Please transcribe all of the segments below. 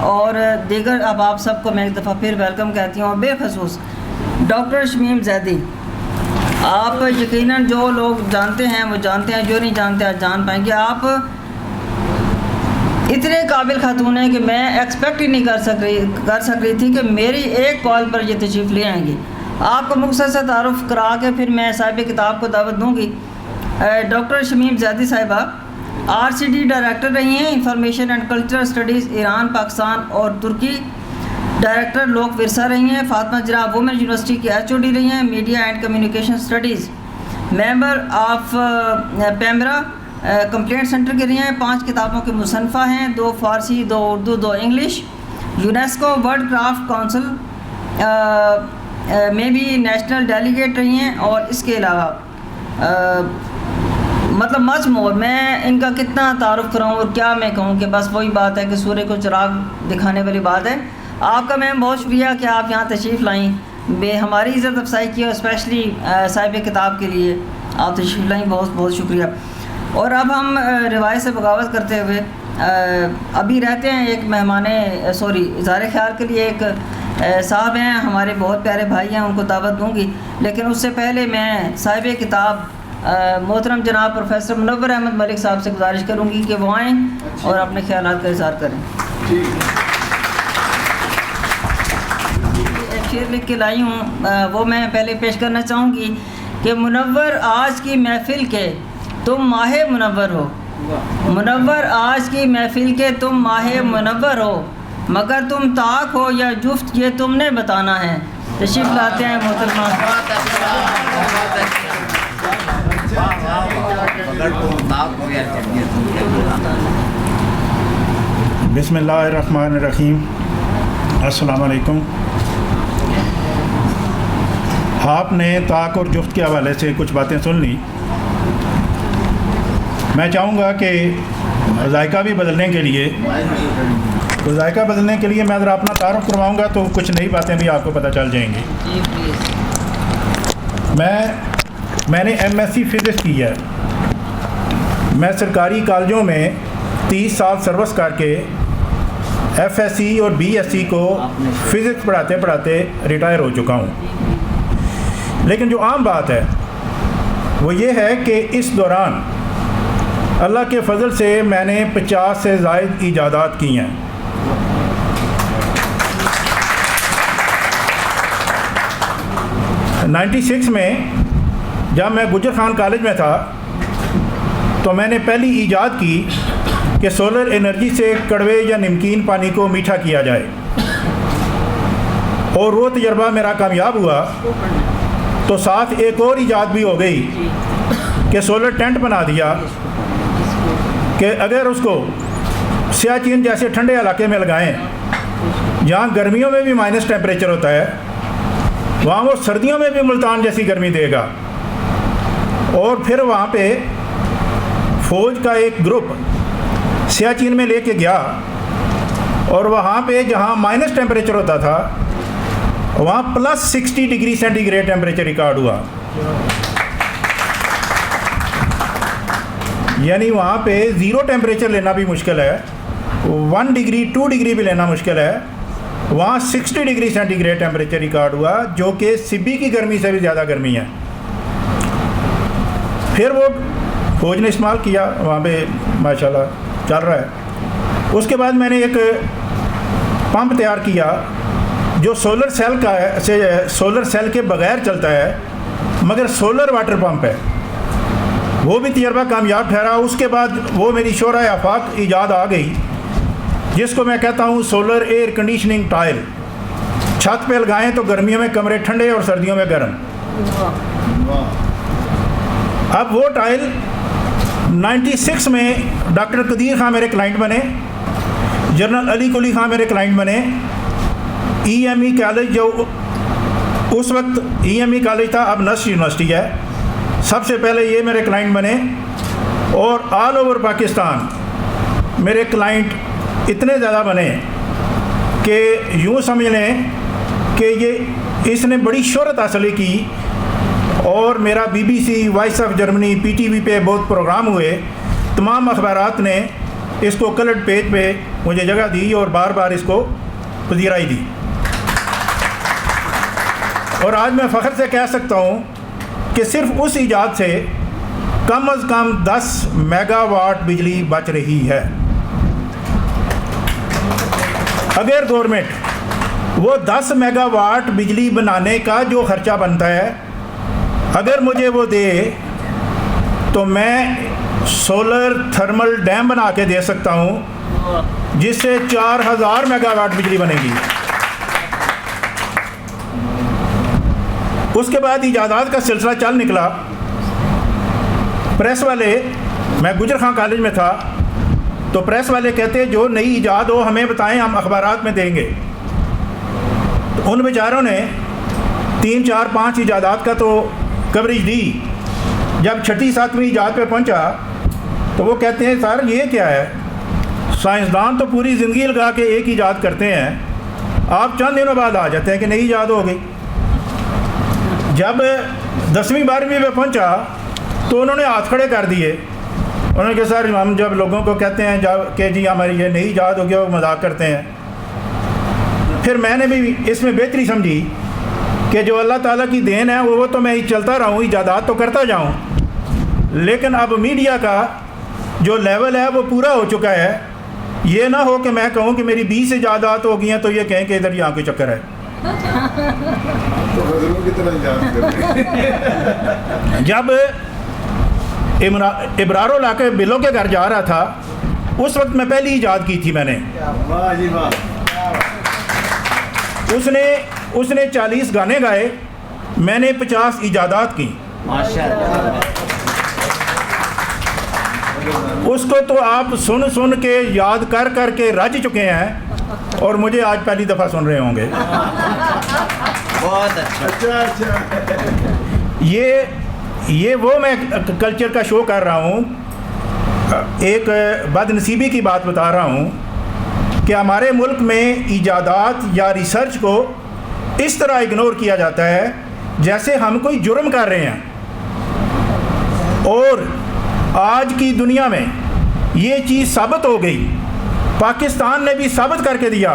और दीगर अब आप सबको मैं एक दफ़ा फिर वेलकम कहती हूँ। और बेखसूस डॉक्टर शमीम जैदी, आप यकीनन जो लोग जानते हैं वो जानते हैं, जो नहीं जानते आज जान पाएंगे। आप इतने काबिल खातून हैं कि मैं एक्सपेक्ट ही नहीं कर सक रही थी कि मेरी एक कॉल पर ये तशरीफ़ ले आएंगी। आपको मुख्तसर से तारुफ़ करा के फिर मैं साहिब किताब को दावत दूँगी। डॉक्टर शमीम जैदी साहिबा RCD डायरेक्टर रही हैं, information and cultural studies Iran, Pakistan और तुर्की। डायरेक्टर लोक विरसा रही हैं। फातिमा जरा वुमेन यूनिवर्सिटी की HOD रही हैं, media and communication studies. Member of PEMRA complaint centre के रही हैं। 5 किताबों के मुसन्फ़ा हैं, 2 फ़ारसी, 2 Urdu, 2 English. UNESCO world craft council में भी नेशनल डेलीगेट रही हैं। और इसके अलावा मतलब मच मोर, मैं इनका कितना तारुफ़ कराऊँ और क्या मैं कहूँ कि बस वही बात है कि सूर्य को चिराग दिखाने वाली बात है। आपका मैम बहुत शुक्रिया कि आप यहाँ तशरीफ़ लाईं, बे हमारी इज़्ज़त अफसाई की और स्पेशली साहिब किताब के लिए आप तशरीफ़ लाईं, बहुत बहुत शुक्रिया। और अब हम रिवायत से बगावत करते हुए अभी रहते हैं एक इज़हार ख्याल के लिए एक साहब हैं, हमारे बहुत प्यारे भाई हैं, उनको दावत दूँगी। लेकिन उससे पहले मैं साहिब किताब मोहतरम जनाब प्रोफेसर मुनव्वर अहमद मलिक साहब से गुजारिश करूँगी कि वो आएँ और अपने ख्यालात का इज़हार करें। एक शेर लिख के लाई हूँ, वो मैं पहले पेश करना चाहूँगी कि मुनव्वर आज की महफ़िल के तुम माहे मुनव्वर हो, मुनव्वर आज की महफ़िल के तुम माहे मुनव्वर हो, मगर तुम ताक हो या जुफ्त ये तुमने बताना है। तशरीफ़ लाते हैं मोहतरमा। बिस्मिल्लाहिर्रहमानिर्रहीम। अस्सलाम वालेकुम। आपने ताक और जुफ्त के हवाले से कुछ बातें सुन ली। मैं चाहूँगा कि जायका भी बदलने के लिए मैं अगर अपना तारुफ़ करवाऊँगा तो कुछ नई बातें भी आपको पता चल जाएंगी। मैंने MSc फ़िज़िक्स की है। मैं सरकारी कॉलेजों में 30 साल सर्विस करके FSc और BSc को फ़िज़िक्स पढ़ाते पढ़ाते रिटायर हो चुका हूँ। लेकिन जो आम बात है वो ये है कि इस दौरान अल्लाह के फ़ज़ल से मैंने 50 से ज़ायद ईजादात की हैं। '96 में जब मैं गुजर खान कॉलेज में था तो मैंने पहली ईजाद की कि सोलर एनर्जी से कड़वे या नमकीन पानी को मीठा किया जाए, और वो तजर्बा मेरा कामयाब हुआ। तो साथ एक और ईजाद भी हो गई कि सोलर टेंट बना दिया कि अगर उसको सियाचिन जैसे ठंडे इलाके में लगाएं जहाँ गर्मियों में भी माइनस टेम्परेचर होता है, वहाँ वो सर्दियों में भी मुल्तान जैसी गर्मी देगा। और फिर वहाँ पे फ़ौज का एक ग्रुप सियाचिन में लेके गया और वहाँ पे जहाँ माइनस टेम्परेचर होता था वहाँ +60 डिग्री सेंटीग्रेड टेम्परेचर रिकॉर्ड हुआ। यानी वहाँ पे ज़ीरो टेम्परेचर लेना भी मुश्किल है, 1 डिग्री 2 डिग्री भी लेना मुश्किल है। वहाँ 60 डिग्री सेंटीग्रेड टेम्परेचर रिकॉर्ड हुआ, जो कि सिबी की गर्मी से भी ज़्यादा गर्मी है। फिर वो फ़ौज ने इस्तेमाल किया, वहाँ पे माशाल्लाह चल रहा है। उसके बाद मैंने एक पंप तैयार किया जो सोलर सेल के बग़ैर चलता है, मगर सोलर वाटर पंप है। वो भी तजर्बा कामयाब ठहरा। उसके बाद वो मेरी शोरा आफाक ईजाद आ गई, जिसको मैं कहता हूँ सोलर एयर कंडीशनिंग टाइल। छत पे लगाएं तो गर्मियों में कमरे ठंडे और सर्दियों में गर्म। अब वो टाइल 96 में डॉक्टर कदीर खां मेरे क्लाइंट बने, जनरल अली कुली खां मेरे क्लाइंट बने। EME कॉलेज जो उस वक्त EME कॉलेज था, अब नस्ट यूनिवर्सिटी है, सबसे पहले ये मेरे क्लाइंट बने। और ऑल ओवर पाकिस्तान मेरे क्लाइंट इतने ज़्यादा बने कि यूँ समझ लें कि ये इसने बड़ी शोहरत हासिल की। और मेरा BBC, voice of Germany, PTV पे बहुत प्रोग्राम हुए। तमाम अखबारात ने इसको कलर्ड पेज पे मुझे जगह दी और बार बार इसको पजीराई दी। और आज मैं फ़ख्र से कह सकता हूँ कि सिर्फ उस ईजाद से कम अज़ कम 10 मेगावाट बिजली बच रही है। अगर गवर्नमेंट वो 10 मेगावाट बिजली बनाने का जो ख़र्चा बनता है अगर मुझे वो दे तो मैं सोलर थर्मल डैम बना के दे सकता हूँ जिससे 4000 मेगावाट बिजली बनेगी। उसके बाद इजादात का सिलसिला चल निकला। प्रेस वाले, मैं गुजर खां कॉलेज में था, तो प्रेस वाले कहते जो नई ईजाद हो हमें बताएं, हम अखबारात में देंगे। तो उन बेचारों ने 3, 4, 5 इजादात का तो कवरेज दी। जब 6ठी 7वीं ईजाद पे पहुंचा तो वो कहते हैं सर ये क्या है, साइंसदान तो पूरी ज़िंदगी लगा के एक ईजाद करते हैं, आप चंद दिनों बाद आ जाते हैं कि नई ईजाद हो गई। जब 10वीं 12वीं पे पहुंचा तो उन्होंने हाथ खड़े कर दिए। उन्होंने कहा सर हम जब लोगों को कहते हैं जब कि जी हमारी ये नई ईजाद हो गया, वो मजाक करते हैं। फिर मैंने भी इसमें बेहतरी समझी कि जो अल्लाह ताला की देन है वो तो मैं ही चलता रहूँ, ईजादात तो करता जाऊँ, लेकिन अब मीडिया का जो लेवल है वो पूरा हो चुका है। ये ना हो कि मैं कहूँ कि मेरी 20 ईजादात हो गई हैं तो ये कहें कि इधर यहाँ कोई चक्कर है। जब इब्रारो लाके बिलो के घर जा रहा था उस वक्त मैं पहली ईजाद की थी मैंने। उसने 40 गाने गाए, मैंने 50 इजादात की। उसको तो आप सुन सुन के याद कर कर के रज चुके हैं और मुझे आज पहली दफ़ा सुन रहे होंगे। बहुत अच्छा। ये वो मैं कल्चर का शो कर रहा हूँ। एक बदनसीबी की बात बता रहा हूँ कि हमारे मुल्क में इजादात या रिसर्च को इस तरह इग्नोर किया जाता है जैसे हम कोई जुर्म कर रहे हैं। और आज की दुनिया में ये चीज़ साबित हो गई, पाकिस्तान ने भी साबित करके दिया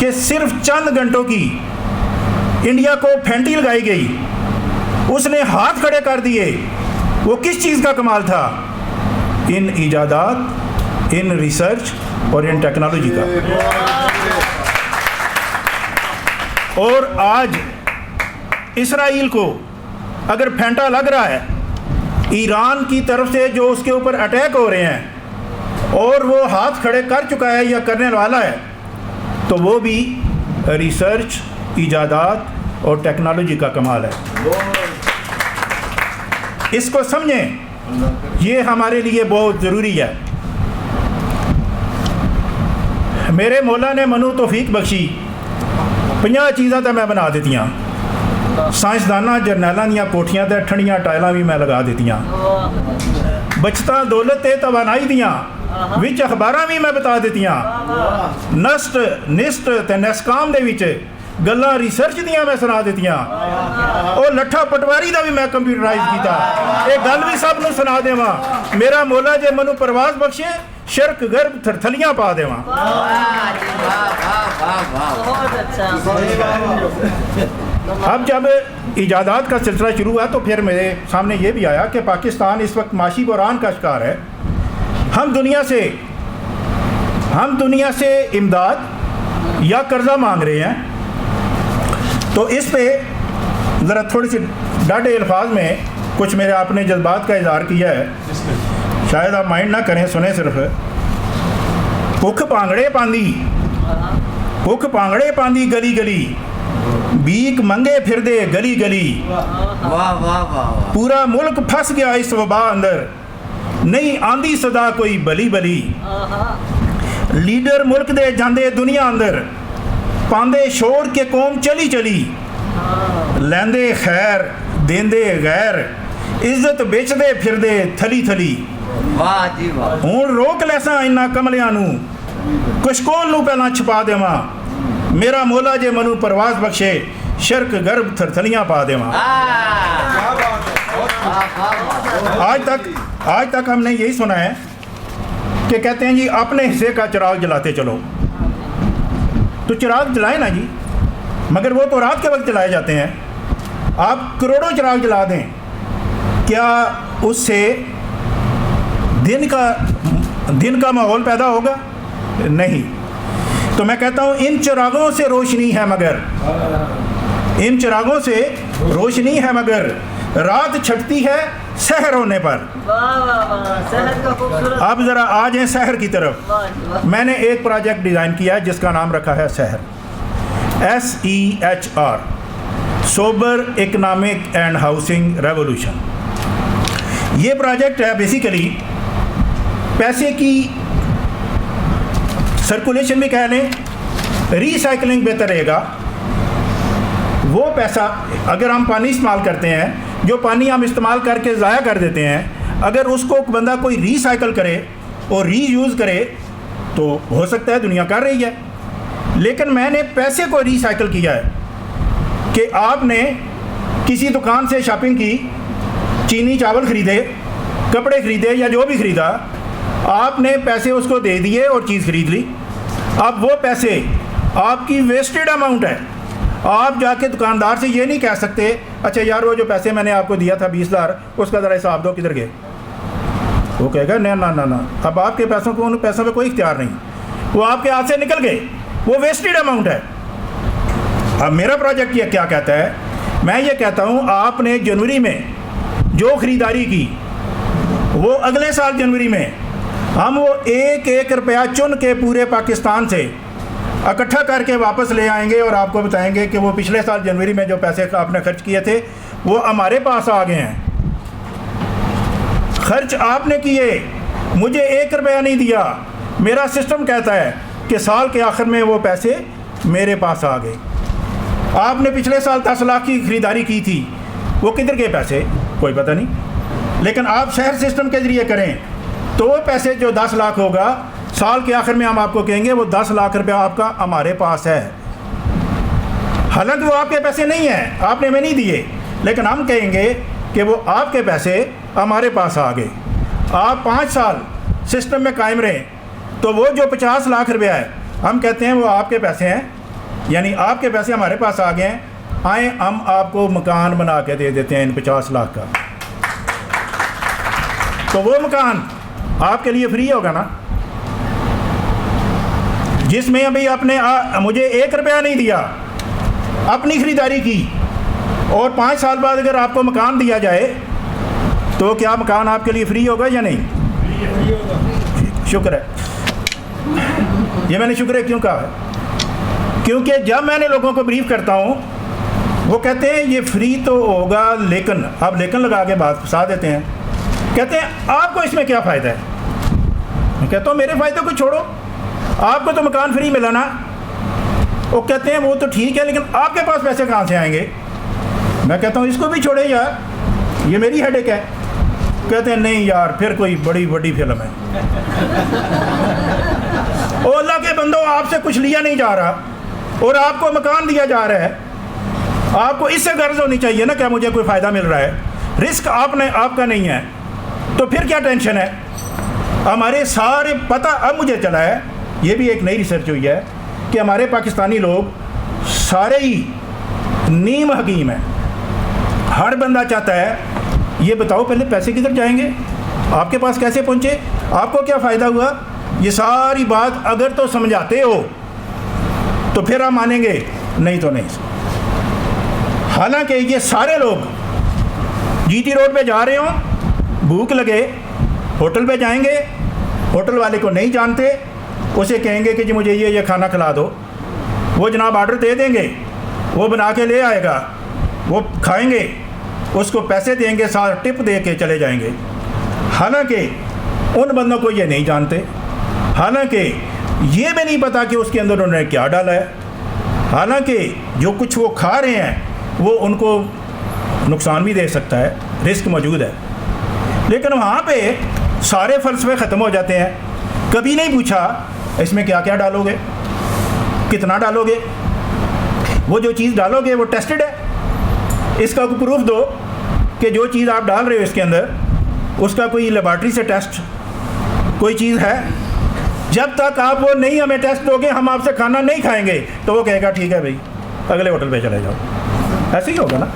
कि सिर्फ चंद घंटों की इंडिया को फेंटी लगाई गई, उसने हाथ खड़े कर दिए। वो किस चीज़ का कमाल था? इन इजादात, इन रिसर्च और इन टेक्नोलॉजी का। और आज इसराइल को अगर फेंटा लग रहा है ईरान की तरफ से जो उसके ऊपर अटैक हो रहे हैं और वो हाथ खड़े कर चुका है या करने वाला है, तो वो भी रिसर्च, इजादात और टेक्नोलॉजी का कमाल है। इसको समझें, ये हमारे लिए बहुत ज़रूरी है। मेरे मौला ने मनु तौफीक बख्शी 50 चीज़ां तो मैं बना दित्तियां। साइंसदाना जरनैलों ਦੀਆਂ ਕੋਠੀਆਂ ਤੇ ਠੰਡੀਆਂ ਟਾਇਲਾਂ ਵੀ ਮੈਂ ਲਗਾ ਦਿੱਤੀਆਂ। ਬਚਤਾਂ ਦੌਲਤ ਤੇ ਤਵਾਨਾਈ ਦੀਆਂ ਵਿੱਚ ਅਖਬਾਰਾਂ ਵੀ ਮੈਂ ਬਤਾ ਦਿੱਤੀਆਂ। ਨਸਟ ਨਿਸਟ ਤੇ ਨਸਕਾਮ ਦੇ ਵਿੱਚ ਗੱਲਾਂ ਰਿਸਰਚ ਦੀਆਂ ਮੈਂ ਸੁਣਾ ਦਿੱਤੀਆਂ। ਉਹ ਲੱਠਾ ਪਟਵਾਰੀ ਦਾ ਵੀ ਮੈਂ ਕੰਪਿਊਟਰਾਈਜ਼ ਕੀਤਾ। ਇਹ ਗੱਲ ਵੀ ਸਭ ਨੂੰ ਸੁਣਾ ਦੇਵਾਂ। ਮੇਰਾ ਮੌਲਾ ਜੇ ਮੈਨੂੰ ਪ੍ਰਵਾਜ਼ ਬਖਸ਼ੇ शर्क गर्भ थरथलियाँ पा देवा। अब जब इजादात का सिलसिला शुरू हुआ तो फिर मेरे सामने ये भी आया कि पाकिस्तान इस वक्त माशी बहरान का शिकार है। हम दुनिया से इमदाद या कर्जा मांग रहे हैं। तो इस पे ज़रा थोड़ी सी डाढ़े अल्फाज में कुछ मेरे आपने जज्बात का इजहार किया है, शायद आप माइंड ना करें, सुने सिर्फ। भुख भांगड़े पांदी गली गली, बीक मंगे फिरदे गली गली। वाह वाह वाह। पूरा मुल्क फंस गया इस वबा अंदर, नहीं आंदी सदा कोई बली बली। लीडर मुल्क दे जांदे दुनिया अंदर, पांदे शोर के कौम चली चली। लैंदे खैर देंदे गैर, इज्जत बेचदे फिरदे थली थली। वाह जी वाह। हुण रोक लैसा इन्ना कमलियां नू, कुशकोल नू पहला छुपा देवा। मेरा मौला जे मनु परवाज बख्शे, शर्क गर्भ थरथलियां पा देवा। आज तक हमने यही सुना है कि कहते हैं जी अपने हिस्से का चिराग जलाते चलो। तो चिराग जलाएं ना जी, मगर वो तो रात के वक्त जलाए जाते हैं। आप करोड़ों चिराग जला दें, क्या उससे दिन का माहौल पैदा होगा? नहीं। तो मैं कहता हूँ इन चिरागों से रोशनी है, मगर इन चिरागों से रोशनी है, मगर रात छटती है सहर होने पर। वाह वाह वाह, शहर का खूबसूरत। आप ज़रा आ जाएं शहर की तरफ। वाह जी वाह। मैंने एक प्रोजेक्ट डिज़ाइन किया है जिसका नाम रखा है शहर, SEHR, sober economic and housing revolution. ये प्रोजेक्ट है बेसिकली पैसे की सर्कुलेशन भी कह लें, रिसाइकलिंग बेहतर रहेगा। वो पैसा अगर हम पानी इस्तेमाल करते हैं, जो पानी हम इस्तेमाल करके ज़ाया कर देते हैं, अगर उसको बंदा कोई रिसाइकल करे और रीयूज़ करे तो हो सकता है दुनिया कर रही है। लेकिन मैंने पैसे को रिसाइकल किया है कि आपने किसी दुकान से शॉपिंग की, चीनी चावल ख़रीदे, कपड़े ख़रीदे या जो भी ख़रीदा, आपने पैसे उसको दे दिए और चीज़ ख़रीद ली। अब वो पैसे आपकी वेस्टेड अमाउंट है। आप जाके दुकानदार से ये नहीं कह सकते अच्छा यार वो जो पैसे मैंने आपको दिया था 20,000 उसका ज़रा हिसाब दो किधर गए। वो कहेगा ना ना ना ना, अब आपके पैसों को, उन पैसों पे कोई इख्तियार नहीं, वो आपके हाथ से निकल गए, वो वेस्टेड अमाउंट है। अब मेरा प्रोजेक्ट ये क्या कहता है, मैं ये कहता हूँ आपने जनवरी में जो ख़रीदारी की वो अगले साल जनवरी में हम वो एक रुपया चुन के पूरे पाकिस्तान से इकट्ठा करके वापस ले आएंगे और आपको बताएंगे कि वो पिछले साल जनवरी में जो पैसे आपने खर्च किए थे वो हमारे पास आ गए हैं। खर्च आपने किए, मुझे 1 रुपया नहीं दिया। मेरा सिस्टम कहता है कि साल के आखिर में वो पैसे मेरे पास आ गए। आपने पिछले साल 10 लाख की ख़रीदारी की थी, वो किधर गए पैसे कोई पता नहीं। लेकिन आप शहर सिस्टम के ज़रिए करें तो वो पैसे जो 10 लाख होगा, साल के आखिर में हम आपको कहेंगे वो 10 लाख रुपया आपका हमारे पास है। हालांकि वो आपके पैसे नहीं हैं, आपने हमें नहीं दिए, लेकिन हम कहेंगे कि वो आपके पैसे हमारे पास आ गए। आप 5 साल सिस्टम में कायम रहें तो वो जो 50 लाख रुपया है हम कहते हैं वो आपके पैसे हैं, यानी आपके पैसे हमारे पास आ गए हैं। आए हम आपको मकान बना के दे देते हैं इन 50 लाख का, तो वो मकान आपके लिए फ्री होगा ना, जिसमें अभी आपने मुझे 1 रुपया नहीं दिया, अपनी ख़रीदारी की, और 5 साल बाद अगर आपको मकान दिया जाए तो क्या मकान आपके लिए फ्री होगा या नहीं? शुक्र है। ये मैंने शुक्र है क्यों कहा है, क्योंकि जब मैंने लोगों को ब्रीफ करता हूँ वो कहते हैं ये फ्री तो होगा, लेकिन आप लेकिन लगा के बात फंसा देते हैं। कहते हैं आपको इसमें क्या फ़ायदा है? मैं कहता हूँ मेरे फ़ायदे को छोड़ो, आपको तो मकान फ्री मिला ना। वो कहते हैं वो तो ठीक है, लेकिन आपके पास पैसे कहाँ से आएंगे? मैं कहता हूँ इसको भी छोड़े यार, ये मेरी हेडेक है। कहते हैं नहीं यार, फिर कोई बड़ी फिल्म है। ओ अल्लाह के बंदो, आपसे कुछ लिया नहीं जा रहा और आपको मकान दिया जा रहा है, आपको इससे गर्ज होनी चाहिए ना क्या मुझे कोई फ़ायदा मिल रहा है। रिस्क आपका नहीं है तो फिर क्या टेंशन है? हमारे सारे पता अब मुझे चला है, ये भी एक नई रिसर्च हुई है कि हमारे पाकिस्तानी लोग सारे ही नीम हकीम हैं। हर बंदा चाहता है ये बताओ पहले पैसे किधर जाएंगे, आपके पास कैसे पहुँचे, आपको क्या फ़ायदा हुआ। ये सारी बात अगर तो समझाते हो तो फिर हम मानेंगे, नहीं तो नहीं। हालांकि ये सारे लोग GT रोड पे जा रहे हों, भूख लगे, होटल पे जाएंगे, होटल वाले को नहीं जानते, उसे कहेंगे कि जी मुझे ये खाना खिला दो, वो जनाब आर्डर दे देंगे, वो बना के ले आएगा, वो खाएंगे, उसको पैसे देंगे, साथ टिप दे के चले जाएंगे। हालांकि उन बंदों को ये नहीं जानते, हालांकि ये भी नहीं पता कि उसके अंदर उन्होंने क्या डाला है। हालांकि जो कुछ वो खा रहे हैं वो उनको नुकसान भी दे सकता है, रिस्क मौजूद है। लेकिन वहाँ पे सारे फ़लसफ़े ख़त्म हो जाते हैं। कभी नहीं पूछा इसमें क्या क्या डालोगे, कितना डालोगे, वो जो चीज़ डालोगे वो टेस्टेड है, इसका कोई प्रूफ दो कि जो चीज़ आप डाल रहे हो इसके अंदर उसका कोई लेबॉर्ट्री से टेस्ट कोई चीज़ है। जब तक आप वो नहीं हमें टेस्ट दोगे हम आपसे खाना नहीं खाएंगे। तो वो कहेगा ठीक है भाई अगले होटल पे चले जाओ। ऐसे ही होगा ना।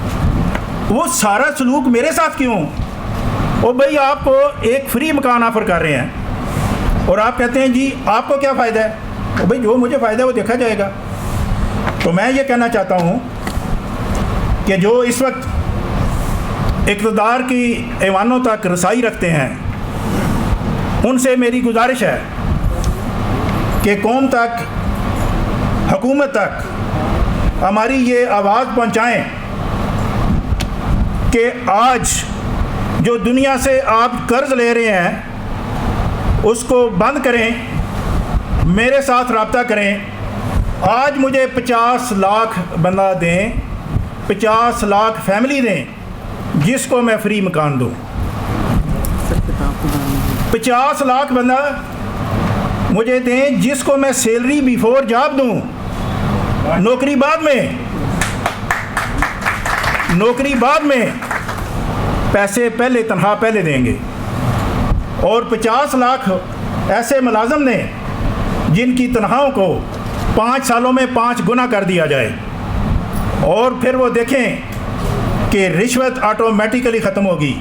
वो सारा सलूक मेरे साथ क्यों? ओ भाई आपको एक फ्री मकान ऑफर कर रहे हैं और आप कहते हैं जी आपको क्या फ़ायदा है? तो भाई जो मुझे फ़ायदा है वो देखा जाएगा। तो मैं ये कहना चाहता हूँ कि जो इस वक्त इक़्तिदार की ऐवानों तक रसाई रखते हैं उनसे मेरी गुजारिश है कि कौम तक, हुकूमत तक हमारी ये आवाज़ पहुँचाएँ कि आज जो दुनिया से आप कर्ज़ ले रहे हैं उसको बंद करें, मेरे साथ रब्ता करें। आज मुझे 50 लाख बंदा दें, 50 लाख फैमिली दें जिसको मैं फ्री मकान दूं। 50 लाख बंदा मुझे दें जिसको मैं सैलरी बिफोर जॉब दूं, नौकरी बाद में, नौकरी बाद में, पैसे पहले, तनख्वाह पहले देंगे। और 50 लाख ऐसे मुलाजम ने जिनकी तनख्वाहों को 5 सालों में 5 गुना कर दिया जाए। और फिर वो देखें कि रिश्वत ऑटोमेटिकली ख़त्म होगी,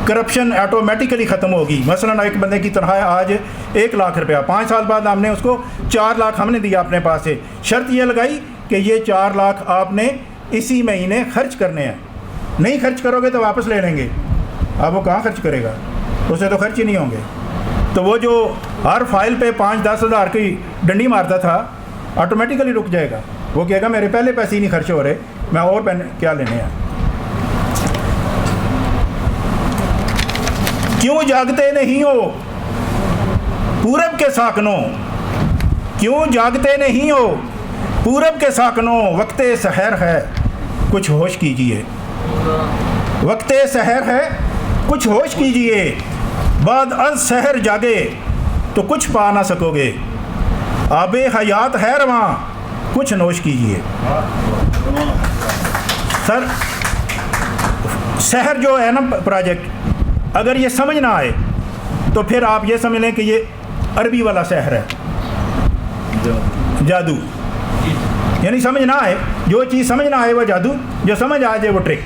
करप्शन ऑटोमेटिकली ख़त्म होगी। मसलन एक बंदे की तनख्वाह आज 1 लाख रुपया, 5 साल बाद हमने उसको 4 लाख हमने दिया अपने पास से। शर्त ये लगाई कि ये 4 लाख आपने इसी महीने खर्च करने हैं, नहीं खर्च करोगे तो वापस ले लेंगे। अब वो कहाँ खर्च करेगा? उससे तो खर्च ही नहीं होंगे। तो वो जो हर फाइल पे 5-10 हज़ार की डंडी मारता था ऑटोमेटिकली रुक जाएगा। वो कहेगा मेरे पहले पैसे ही नहीं खर्च हो रहे, मैं और क्या लेने हैं। क्यों जागते नहीं हो पूरब के साकनों, क्यों जागते नहीं हो पूरब के साकनों, वक्ते सहर है कुछ होश कीजिए, वक्ते सहर है कुछ होश कीजिए, बाद अज सहर जागे तो कुछ पा ना सकोगे, आबे हयात है रवां कुछ नोश कीजिए। सर शहर जो है ना प्रोजेक्ट, अगर ये समझ ना आए तो फिर आप ये समझ लें कि ये अरबी वाला शहर है, जादू। यानी समझ ना आए, जो चीज़ समझ ना आए वो जादू, जो समझ आ जाए वो ट्रिक।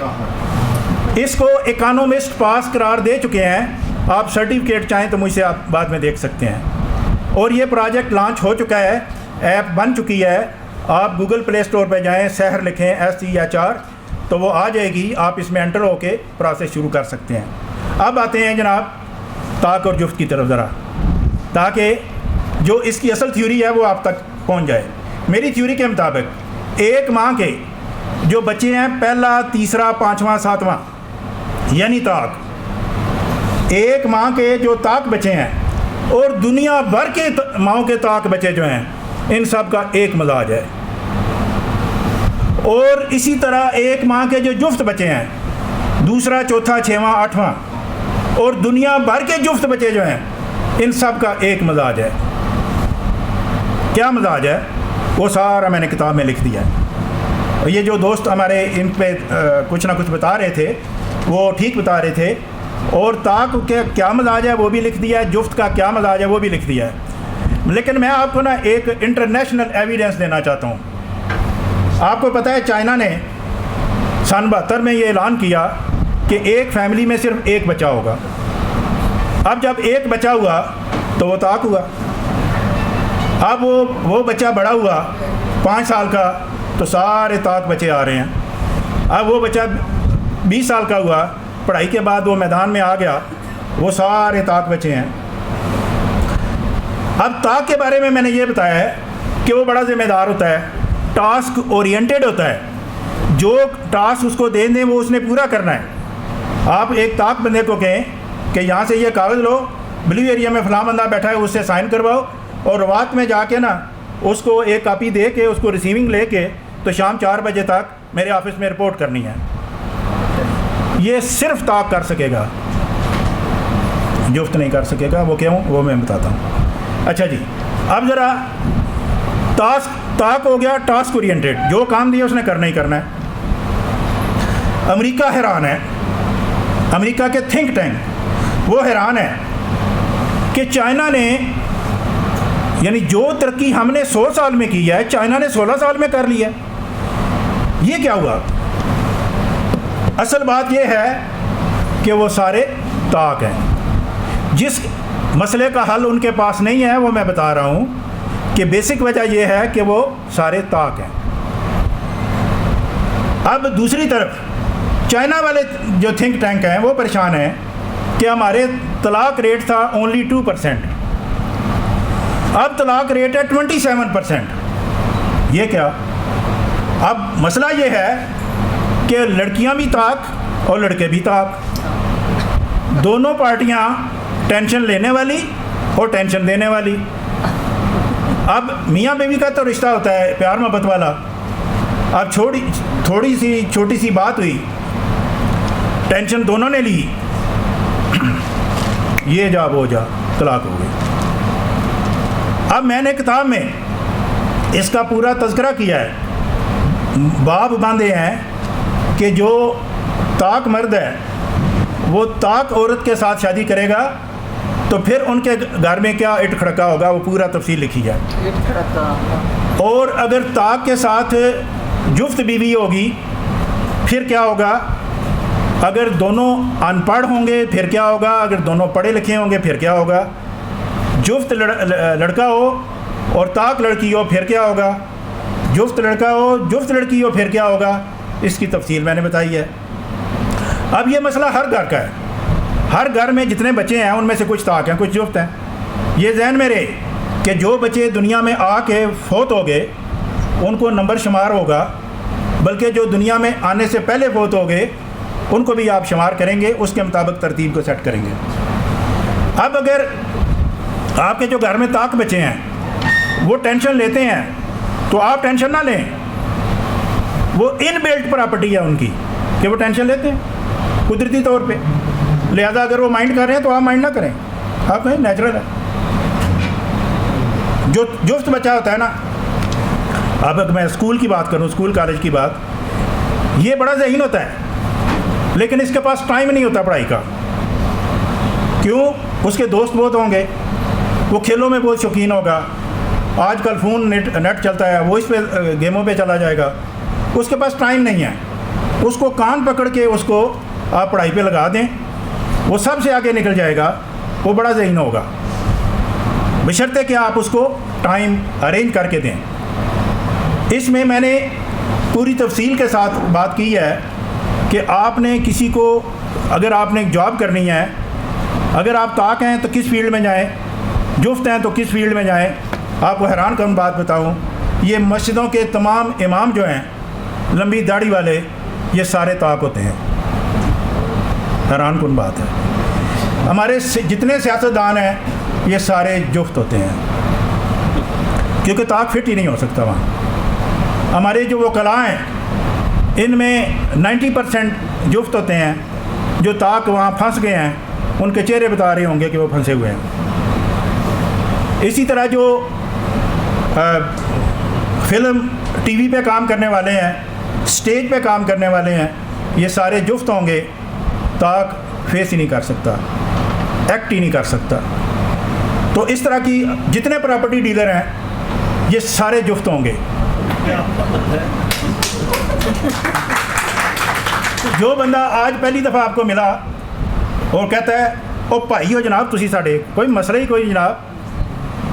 इसको इकोनॉमिस्ट पास करार दे चुके हैं। आप सर्टिफिकेट चाहें तो मुझसे आप बाद में देख सकते हैं। और ये प्रोजेक्ट लॉन्च हो चुका है, ऐप बन चुकी है। आप गूगल प्ले स्टोर पर जाएं, शहर लिखें SCHR तो वो आ जाएगी। आप इसमें एंटर होके प्रोसेस शुरू कर सकते हैं। अब आते हैं जनाब ताक और जुफ्त की तरफ ज़रा, ताकि जो इसकी असल थ्योरी है वो आप तक पहुंच जाए। मेरी थ्योरी के मुताबिक एक माँ के जो बच्चे हैं, पहला, तीसरा, 5वां, 7वां, यानी ताक, एक माँ के जो ताक बच्चे हैं और दुनिया भर के माँओं के ताक बच्चे जो हैं, इन सब का एक मिजाज है। और इसी तरह एक माँ के जो जुफ्त बच्चे हैं, दूसरा, चौथा, 6वां, 8वां, और दुनिया भर के जुफ्त बच्चे जो हैं, इन सब का एक मिजाज है। क्या मिजाज है वो सारा मैंने किताब में लिख दिया है। और ये जो दोस्त हमारे इन पे कुछ ना कुछ बता रहे थे वो ठीक बता रहे थे। और ताक के क्या मिजाज है वो भी लिख दिया है, जुफ्त का क्या मिजाज है वो भी लिख दिया है। लेकिन मैं आपको ना एक इंटरनेशनल एविडेंस देना चाहता हूँ। आपको पता है चाइना ने सन 72 में ये ऐलान किया कि एक फैमिली में सिर्फ एक बच्चा होगा। अब जब एक बच्चा हुआ तो वो ताक हुआ। अब वो बच्चा बड़ा हुआ 5 साल का तो सारे ताक बच्चे आ रहे हैं। अब वो बच्चा 20 साल का हुआ, पढ़ाई के बाद वो मैदान में आ गया, वो सारे ताक बच्चे हैं। अब ताक के बारे में मैंने ये बताया है कि वो बड़ा ज़िम्मेदार होता है, टास्क ओरिएंटेड होता है। जो टास्क उसको दे दें वो उसने पूरा करना है। आप एक ताक बंदे को कहें कि यहाँ से ये कागज़ लो, ब्लू एरिया में फलां बंदा बैठा है उससे साइन करवाओ, और रात में जाके ना उसको एक कॉपी दे के उसको रिसीविंग लेके तो शाम 4 बजे तक मेरे ऑफिस में रिपोर्ट करनी है। ये सिर्फ ताक कर सकेगा, जुफ्त नहीं कर सकेगा। वो क्यों, वो मैं बताता हूँ। अच्छा जी, अब ज़रा ताक हो गया टास्क ओरिएंटेड, जो काम दिया उसने करना ही करना है। अमेरिका हैरान है, अमेरिका के थिंक टैंक वो हैरान है कि चाइना ने यानी जो तरक्की हमने 100 साल में की है, चाइना ने 16 साल में कर लिया। ये क्या हुआ? असल बात यह है कि वो सारे ताक हैं। जिस मसले का हल उनके पास नहीं है वो मैं बता रहा हूँ कि बेसिक वजह यह है कि वो सारे ताक हैं। अब दूसरी तरफ चाइना वाले जो थिंक टैंक हैं वो परेशान हैं कि हमारे तलाक रेट था ओनली 2%, अब तलाक रेट है 27%। ये क्या? अब मसला ये है कि लड़कियां भी ताक और लड़के भी ताक, दोनों पार्टियां टेंशन लेने वाली और टेंशन देने वाली। अब मियाँ बीवी का तो रिश्ता होता है प्यार मोहब्बत वाला। अब थोड़ी सी छोटी सी बात हुई, टेंशन दोनों ने ली, ये जा वो जा, तलाक हो गई। अब मैंने किताब में इसका पूरा तज़किरा किया है, बाब बांधे हैं कि जो ताक मर्द है वो ताक औरत के साथ शादी करेगा तो फिर उनके घर में क्या इट खड़का होगा, वो पूरा तफसील लिखी जाए। और अगर ताक के साथ जुफ्त बीवी होगी फिर क्या होगा, अगर दोनों अनपढ़ होंगे फिर क्या होगा, अगर दोनों पढ़े लिखे होंगे फिर क्या होगा, जुफ्त लड़का हो और ताक लड़की हो फिर क्या होगा, जुफ्त लड़का हो जुफ्त लड़की हो फिर क्या होगा। इसकी तफसील मैंने बताई है। अब ये मसला हर घर का है, हर घर में जितने बच्चे हैं उनमें से कुछ ताक हैं कुछ जुफ्त हैं। ये जहन में रहे कि जो बच्चे दुनिया में आके फौत हो गए उनको नंबर शुमार होगा, बल्कि जो दुनिया में आने से पहले फौत हो गए उनको भी आप शुमार करेंगे, उसके मुताबिक तरतीब को सेट करेंगे। अब अगर आपके जो घर में ताक बच्चे हैं वो टेंशन लेते हैं तो आप टेंशन ना लें, वो इनबिल्ट प्रॉपर्टी है उनकी कि वो टेंशन लेते हैं कुदरती तौर पे। लिहाजा अगर वो माइंड कर रहे हैं तो आप माइंड ना करें, आप कहें नेचुरल है। जो जुफ्त बच्चा होता है ना, अब अगर मैं स्कूल की बात करूं, स्कूल कॉलेज की बात, ये बड़ा ज़हीन होता है लेकिन इसके पास टाइम नहीं होता पढ़ाई का। क्यों? उसके दोस्त बहुत होंगे, वो खेलों में बहुत शौकीन होगा, आजकल फ़ोन नेट चलता है, वो इस पे गेमों पे चला जाएगा, उसके पास टाइम नहीं है। उसको कान पकड़ के उसको आप पढ़ाई पे लगा दें, वो सबसे आगे निकल जाएगा, वो बड़ा ज़हीन होगा, बशर्ते कि आप उसको टाइम अरेंज करके दें। इसमें मैंने पूरी तफसील के साथ बात की है कि आपने किसी को, अगर आपने जॉब करनी है, अगर आप ताक हैं तो किस फील्ड में जाएं, जुफ्त हैं तो किस फील्ड में जाएं। आपको हैरान करूँ बात बताऊँ, ये मस्जिदों के तमाम इमाम जो हैं लंबी दाढ़ी वाले, ये सारे ताक होते हैं। हैरान कुन बात है। हमारे जितने सियासतदान हैं ये सारे जुफ्त होते हैं, क्योंकि ताक फिट ही नहीं हो सकता वहाँ। हमारे जो वकला हैं इनमें 90% जुफ्त होते हैं। जो ताक वहाँ फंस गए हैं उनके चेहरे बता रहे होंगे कि वो फंसे हुए हैं। इसी तरह जो फिल्म टीवी पे काम करने वाले हैं, स्टेज पे काम करने वाले हैं, ये सारे जुफ्त होंगे। ताक फेस ही नहीं कर सकता, एक्ट ही नहीं कर सकता। तो इस तरह की जितने प्रॉपर्टी डीलर हैं ये सारे जुफ्त होंगे। जो बंदा आज पहली दफ़ा आपको मिला और कहता है ओ भाई हो जनाब तुसी साढ़े, कोई मसला ही कोई जनाब,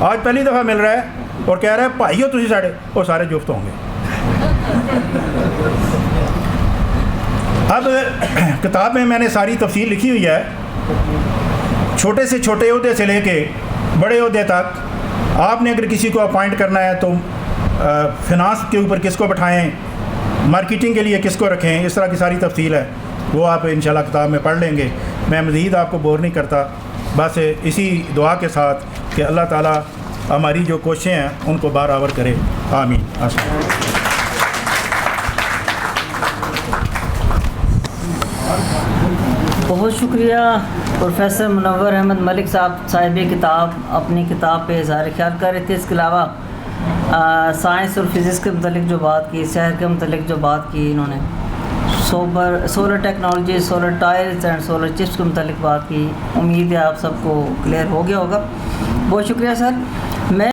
आज पहली दफ़ा मिल रहा है और कह रहा है भाई हो तुसी साढ़े, वो सारे जुफ्त होंगे। अब किताब में मैंने सारी तफसील लिखी हुई है, छोटे से छोटे ओहदे से लेके बड़े ओहदे तक। आपने अगर किसी को अपॉइंट करना है तो फिनांस के ऊपर किसको बैठाएं, मार्केटिंग के लिए किसको रखें, इस तरह की सारी तफसील है। वो आप इंशाल्लाह किताब में पढ़ लेंगे। मैं मज़ीद आपको बोर नहीं करता, बस इसी दुआ के साथ कि अल्लाह ताला हमारी जो कोशिशें हैं उनको बराबर करे। आमीन। बहुत शुक्रिया प्रोफेसर मुनव्वर अहमद मलिक साहिब किताब अपनी किताब पे इज़हार ख्याल कर रहे थे। इसके अलावा साइंस और फिज़िक्स के मतलब जो बात की, शहर के मतलब जो बात की इन्होंने, solar technology, solar tyres and solar chips के मतलब बात की। उम्मीद है आप सबको क्लियर हो गया होगा। बहुत शुक्रिया सर। मैं